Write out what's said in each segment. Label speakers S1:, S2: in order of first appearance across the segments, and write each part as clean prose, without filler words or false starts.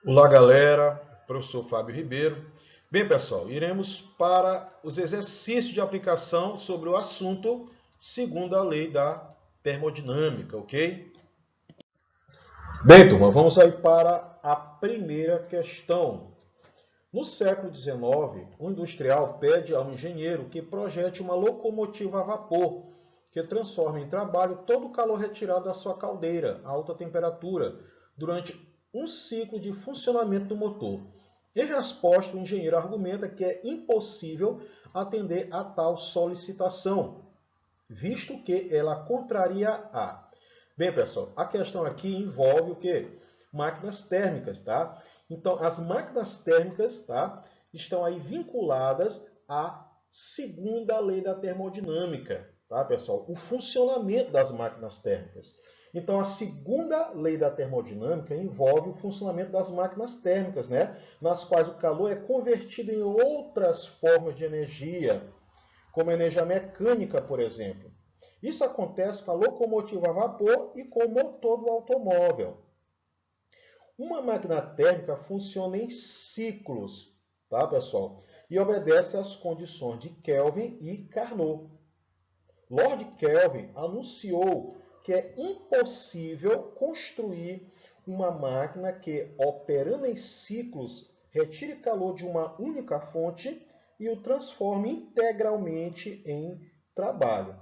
S1: Olá, galera. Professor Fábio Ribeiro. Bem, pessoal, iremos para os exercícios de aplicação sobre o assunto segundo a lei da termodinâmica, ok? Bem, turma, vamos aí para a primeira questão. No século XIX, um industrial pede ao engenheiro que projete uma locomotiva a vapor que transforme em trabalho todo o calor retirado da sua caldeira a alta temperatura durante um ciclo de funcionamento do motor. Em resposta, o engenheiro argumenta que é impossível atender a tal solicitação, visto que ela contraria a... Bem, pessoal, a questão aqui envolve o quê? Máquinas térmicas, tá? Então, as máquinas térmicas, tá, estão aí vinculadas à segunda lei da termodinâmica, tá, pessoal? O funcionamento das máquinas térmicas. Então, a segunda lei da termodinâmica envolve o funcionamento das máquinas térmicas, né? Nas quais o calor é convertido em outras formas de energia, como a energia mecânica, por exemplo. Isso acontece com a locomotiva a vapor e com o motor do automóvel. Uma máquina térmica funciona em ciclos, tá, pessoal? E obedece às condições de Kelvin e Carnot. Lord Kelvin anunciou que é impossível construir uma máquina que, operando em ciclos, retire calor de uma única fonte e o transforme integralmente em trabalho.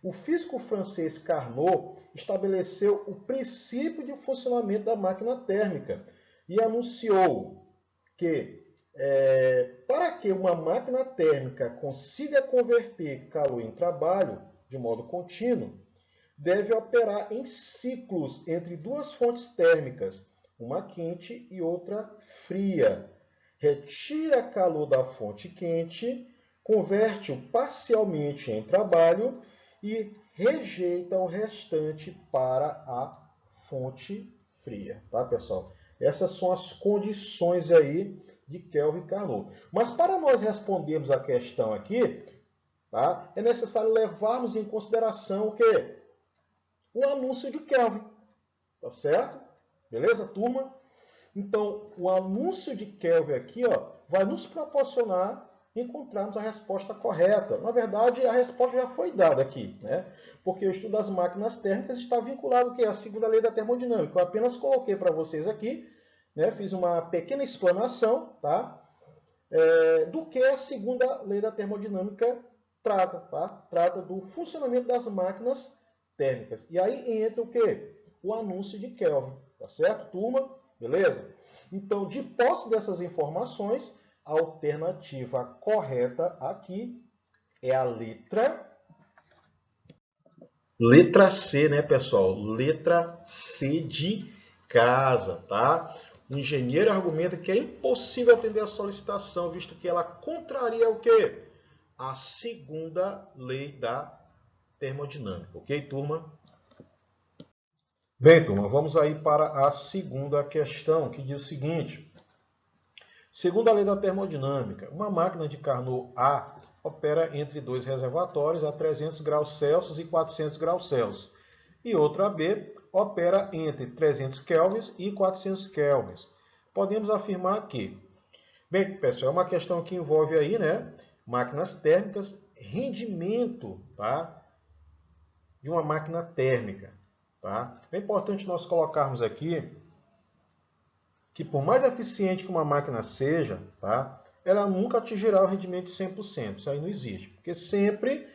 S1: O físico francês Carnot estabeleceu o princípio de funcionamento da máquina térmica e anunciou que, para que uma máquina térmica consiga converter calor em trabalho de modo contínuo, deve operar em ciclos entre duas fontes térmicas, uma quente e outra fria. Retira calor da fonte quente, converte-o parcialmente em trabalho e rejeita o restante para a fonte fria, tá, pessoal? Essas são as condições aí de Kelvin e Carnot. Mas para nós respondermos a questão aqui, tá, é necessário levarmos em consideração o quê? O anúncio de Kelvin, tá certo? Beleza, turma? Então, o anúncio de Kelvin aqui, ó, vai nos proporcionar encontrarmos a resposta correta. Na verdade, a resposta já foi dada aqui, né? Porque o estudo das máquinas térmicas está vinculado à segunda lei da termodinâmica. Eu apenas coloquei para vocês aqui, né? Fiz uma pequena explanação, tá? Do que a segunda lei da termodinâmica trata, tá? Trata do funcionamento das máquinas térmicas. E aí entra o quê? O anúncio de Kelvin, tá certo, turma? Beleza? Então, de posse dessas informações, a alternativa correta aqui é a letra C, né, pessoal? Letra C de casa, tá? O engenheiro argumenta que é impossível atender a solicitação, visto que ela contraria o quê? A segunda lei da termodinâmica, ok, turma? Bem, turma, vamos aí para a segunda questão, que diz o seguinte. Segundo a lei da termodinâmica, uma máquina de Carnot A opera entre dois reservatórios a 300 graus Celsius e 400 graus Celsius. E outra B opera entre 300 kelvins e 400 kelvins. Podemos afirmar que, bem, pessoal, é uma questão que envolve aí, né, máquinas térmicas, rendimento, tá, de uma máquina térmica, tá? É importante nós colocarmos aqui que por mais eficiente que uma máquina seja, tá, ela nunca atingirá o rendimento de 100%. Isso aí não existe, porque sempre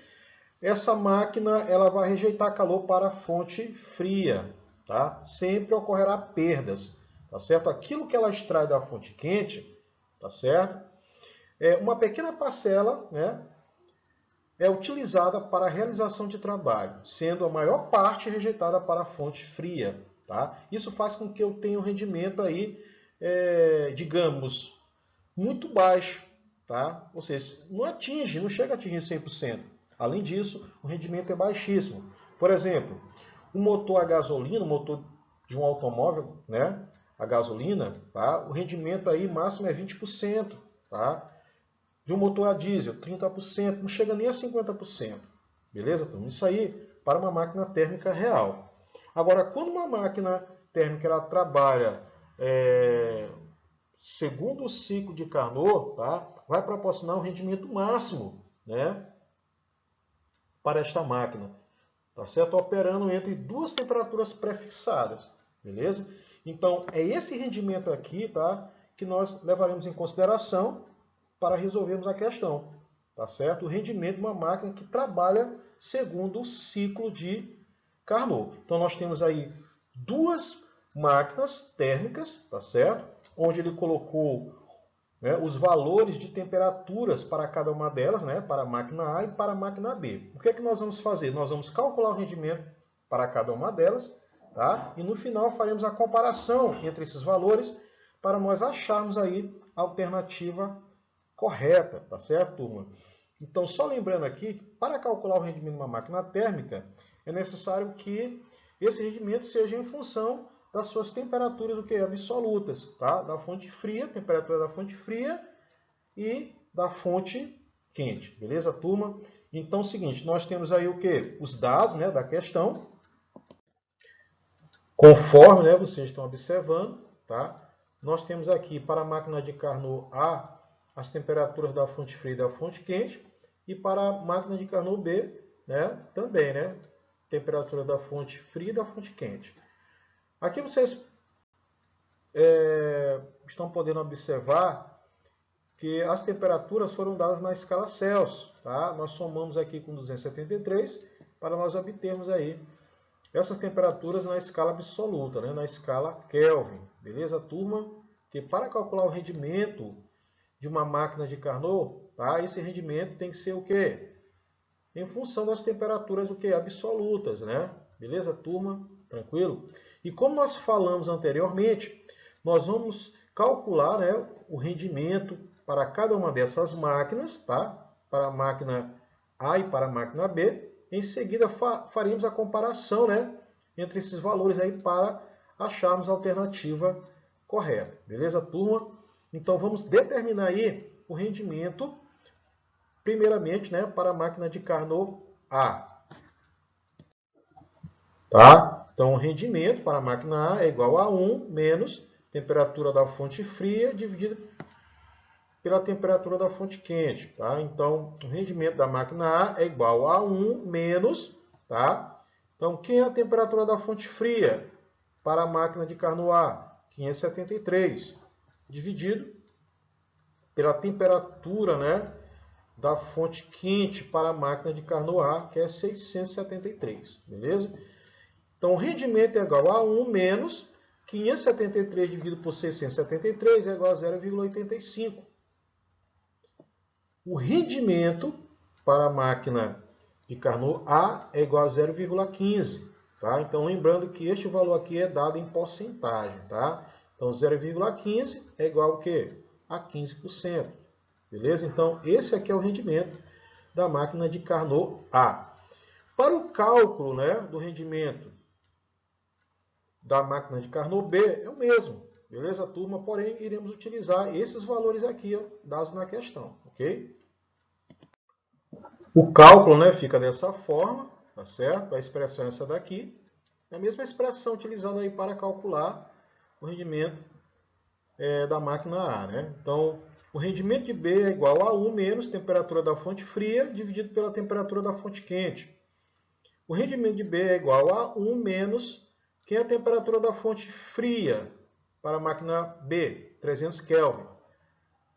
S1: essa máquina ela vai rejeitar calor para a fonte fria, tá? Sempre ocorrerá perdas, tá certo? Aquilo que ela extrai da fonte quente, tá certo? Uma pequena parcela, né, é utilizada para a realização de trabalho, sendo a maior parte rejeitada para a fonte fria, tá? Isso faz com que eu tenha um rendimento aí, digamos, muito baixo, tá? Ou seja, não chega a atingir 100%. Além disso, o rendimento é baixíssimo. Por exemplo, o motor a gasolina, o motor de um automóvel, né? A gasolina, tá? O rendimento aí máximo é 20%, tá? De um motor a diesel, 30%, não chega nem a 50%. Beleza, turma? Isso aí para uma máquina térmica real. Agora, quando uma máquina térmica ela trabalha segundo ciclo de Carnot, tá, vai proporcionar um rendimento máximo, né, para esta máquina, tá certo? Operando entre duas temperaturas prefixadas, beleza? Então, é esse rendimento aqui, tá, que nós levaremos em consideração para resolvermos a questão, tá certo? O rendimento de uma máquina que trabalha segundo o ciclo de Carnot. Então, nós temos aí duas máquinas térmicas, tá certo? Onde ele colocou, né, os valores de temperaturas para cada uma delas, né, para a máquina A e para a máquina B. O que é que nós vamos fazer? Nós vamos calcular o rendimento para cada uma delas, tá? E no final faremos a comparação entre esses valores para nós acharmos aí a alternativa correta, tá certo, turma? Então, só lembrando aqui, para calcular o rendimento de uma máquina térmica, é necessário que esse rendimento seja em função das suas temperaturas absolutas, tá? Da fonte fria, temperatura da fonte fria e da fonte quente, beleza, turma? Então, é o seguinte, nós temos aí o quê? Os dados, né, da questão, conforme, né, vocês estão observando, tá? Nós temos aqui para a máquina de Carnot A as temperaturas da fonte fria e da fonte quente, e para a máquina de Carnot B, né, também, né, temperatura da fonte fria e da fonte quente. Aqui vocês estão podendo observar que as temperaturas foram dadas na escala Celsius, tá? Nós somamos aqui com 273 para nós obtermos aí essas temperaturas na escala absoluta, né? Na escala Kelvin, beleza, turma? Que para calcular o rendimento de uma máquina de Carnot, tá? Esse rendimento tem que ser o quê? Em função das temperaturas absolutas, né? Beleza, turma? Tranquilo? E como nós falamos anteriormente, nós vamos calcular, né, o rendimento para cada uma dessas máquinas, tá? Para a máquina A e para a máquina B. Em seguida, faremos a comparação, né, entre esses valores aí para acharmos a alternativa correta. Beleza, turma? Então, vamos determinar aí o rendimento, primeiramente, né, para a máquina de Carnot A. Tá? Então, o rendimento para a máquina A é igual a 1 menos temperatura da fonte fria dividido pela temperatura da fonte quente. Tá? Então, o rendimento da máquina A é igual a 1 menos... Tá? Então, quem é a temperatura da fonte fria para a máquina de Carnot A? 573. Dividido pela temperatura, né, da fonte quente para a máquina de Carnot A, que é 673. Beleza? Então, o rendimento é igual a 1 menos 573 dividido por 673 é igual a 0,85. O rendimento para a máquina de Carnot A é igual a 0,15. Tá? Então, lembrando que este valor aqui é dado em porcentagem. Tá? Então, 0,15 é igual a quê? A 15%. Beleza? Então, esse aqui é o rendimento da máquina de Carnot A. Para o cálculo, né, do rendimento da máquina de Carnot B é o mesmo, beleza, turma? Porém, iremos utilizar esses valores aqui, ó, dados na questão, ok? O cálculo, né, fica dessa forma, tá certo? A expressão é essa daqui, é a mesma expressão utilizada aí para calcular o rendimento da máquina A, né? Então, o rendimento de B é igual a 1 menos temperatura da fonte fria dividido pela temperatura da fonte quente. O rendimento de B é igual a 1 menos quem é a temperatura da fonte fria para a máquina B, 300 Kelvin,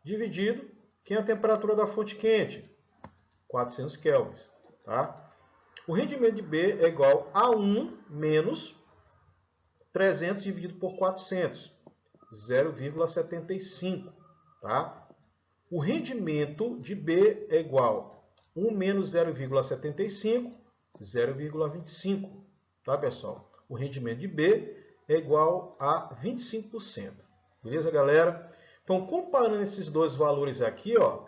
S1: dividido quem é a temperatura da fonte quente, 400 Kelvin. Tá? O rendimento de B é igual a 1 menos 300 dividido por 400, 0,75. Tá? O rendimento de B é igual a 1 menos 0,75, 0,25. Tá, pessoal? O rendimento de B é igual a 25%. Beleza, galera? Então, comparando esses dois valores aqui, ó,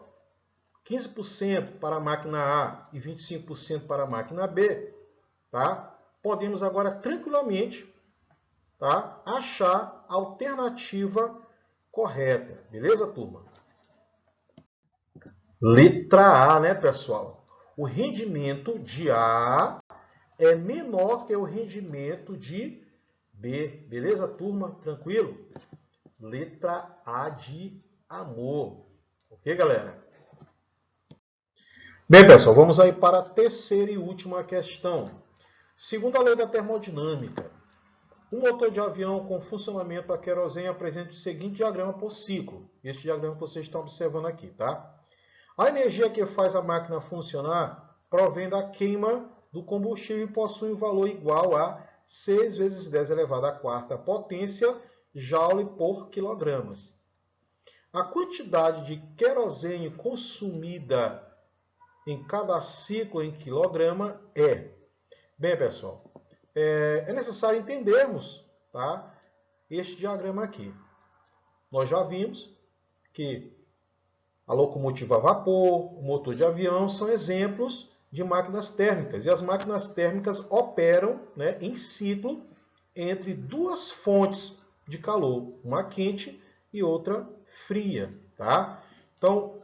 S1: 15% para a máquina A e 25% para a máquina B, tá? Podemos agora tranquilamente, tá, achar a alternativa correta. Beleza, turma? Letra A, né, pessoal? O rendimento de A é menor que o rendimento de B. Beleza, turma? Tranquilo? Letra A de amor. Ok, galera? Bem, pessoal, vamos aí para a terceira e última questão. Segundo a lei da termodinâmica, um motor de avião com funcionamento a querosene apresenta o seguinte diagrama por ciclo. Este diagrama que vocês estão observando aqui, tá? A energia que faz a máquina funcionar provém da queima do combustível e possui um valor igual a 6 vezes 10 elevado à quarta potência joule por quilogramas. A quantidade de querosene consumida em cada ciclo em quilograma é... Bem, pessoal, é necessário entendermos, tá, este diagrama aqui. Nós já vimos que a locomotiva a vapor, o motor de avião são exemplos de máquinas térmicas. E as máquinas térmicas operam, né, em ciclo entre duas fontes de calor, uma quente e outra fria. Tá? Então,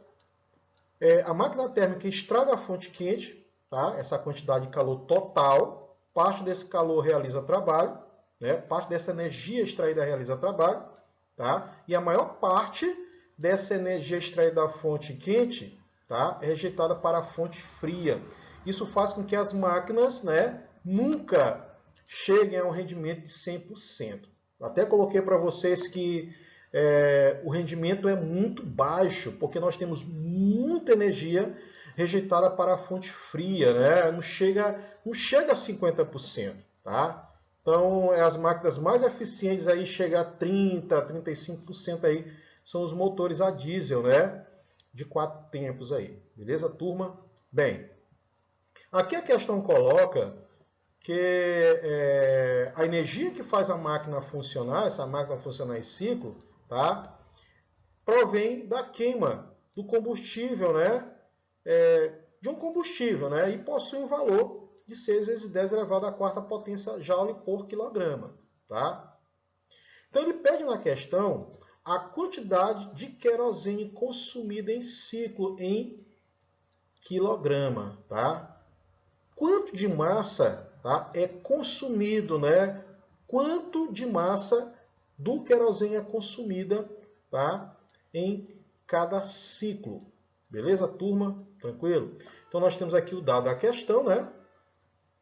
S1: a máquina térmica extrai da fonte quente, tá, essa quantidade de calor total. Parte desse calor realiza trabalho, né? Parte dessa energia extraída realiza trabalho, tá? E a maior parte dessa energia extraída da fonte quente, tá, é rejeitada para a fonte fria. Isso faz com que as máquinas, né, nunca cheguem a um rendimento de 100%. Até coloquei para vocês que o rendimento é muito baixo, porque nós temos muita energia rejeitada para a fonte fria, né? Não chega a 50%, tá? Então, as máquinas mais eficientes aí chegam a 30%, 35% aí, são os motores a diesel, né? De 4 tempos aí, beleza, turma? Bem, aqui a questão coloca que a energia que faz a máquina funcionar, essa máquina funcionar em ciclo, tá? Provém da queima do combustível, né? De um combustível, né? E possui um valor de 6 vezes 10 elevado à quarta potência joule por quilograma. Tá? Então ele pede na questão a quantidade de querosene consumida em ciclo em quilograma. Tá? Quanto de massa, tá, é consumido, né? Quanto de massa do querosene é consumida, tá, em cada ciclo. Beleza, turma? Tranquilo? Então, nós temos aqui o dado da questão, né?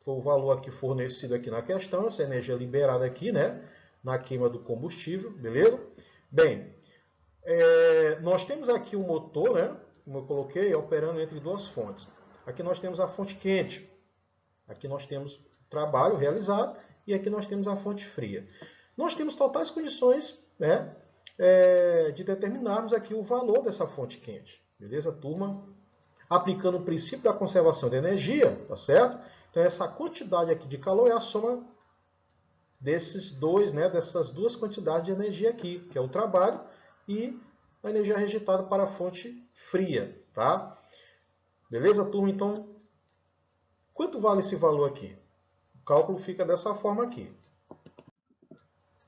S1: Foi o valor aqui fornecido aqui na questão, essa energia liberada aqui, né? Na queima do combustível, beleza? Bem, nós temos aqui o motor, né? Como eu coloquei, operando entre duas fontes. Aqui nós temos a fonte quente. Aqui nós temos o trabalho realizado e aqui nós temos a fonte fria. Nós temos totais condições, né, de determinarmos aqui o valor dessa fonte quente. Beleza, turma? Aplicando o princípio da conservação de energia, tá certo? Então, essa quantidade aqui de calor é a soma desses dois, né, dessas duas quantidades de energia aqui, que é o trabalho e a energia rejeitada para a fonte fria, tá? Beleza, turma? Então, quanto vale esse valor aqui? O cálculo fica dessa forma aqui.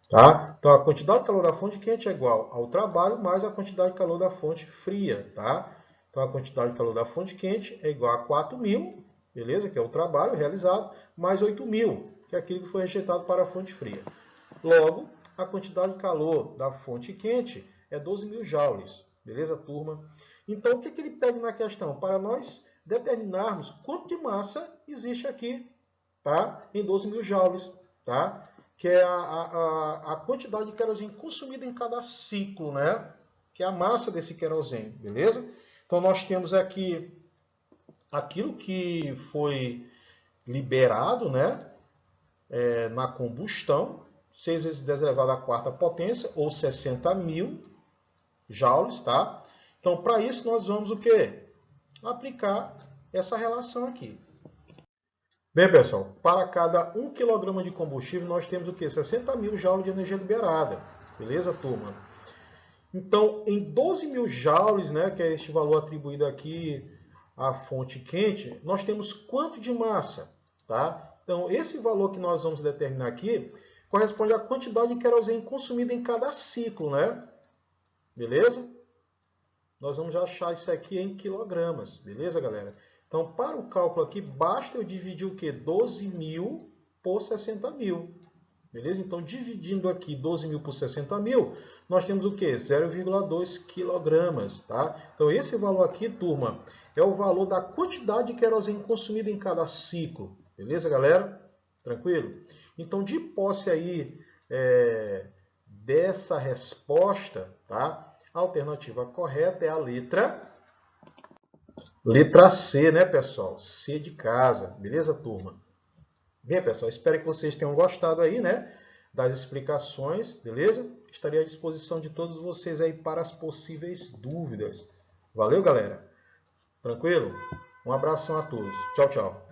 S1: Tá? Então, a quantidade de calor da fonte quente é igual ao trabalho mais a quantidade de calor da fonte fria. Tá? Então, a quantidade de calor da fonte quente é igual a 4.000, beleza? Que é o trabalho realizado, mais 8.000, que é aquilo que foi rejeitado para a fonte fria. Logo, a quantidade de calor da fonte quente é 12.000 joules. Beleza, turma? Então, o que ele pede na questão? Para nós determinarmos quanto de massa existe aqui, tá, em 12.000 joules, tá? Que é a quantidade de querosene consumida em cada ciclo, né? Que é a massa desse querosene, beleza? Então, nós temos aqui aquilo que foi liberado, né, na combustão, 6 vezes 10 elevado à quarta potência, ou 60.000 joules, tá? Então, para isso, nós vamos o quê? Aplicar essa relação aqui. Bem, pessoal, para cada 1 kg de combustível, nós temos o quê? 60.000 joules de energia liberada. Beleza, turma? Então, em 12.000 joules, né, que é este valor atribuído aqui à fonte quente, nós temos quanto de massa? Tá? Então, esse valor que nós vamos determinar aqui corresponde à quantidade de querosene consumida em cada ciclo, né? Beleza? Nós vamos achar isso aqui em quilogramas. Beleza, galera? Então, para o cálculo aqui, basta eu dividir o quê? 12.000 por 60.000. Beleza? Então, dividindo aqui 12.000 por 60.000, nós temos o quê? 0,2 kg, tá? Então, esse valor aqui, turma, é o valor da quantidade de querosene consumida em cada ciclo. Beleza, galera? Tranquilo? Então, de posse aí dessa resposta, tá? A alternativa correta é a letra C, né, pessoal? C de casa. Beleza, turma? Bem, pessoal, espero que vocês tenham gostado aí, né, das explicações, beleza? Estarei à disposição de todos vocês aí para as possíveis dúvidas. Valeu, galera? Tranquilo? Um abração a todos. Tchau, tchau.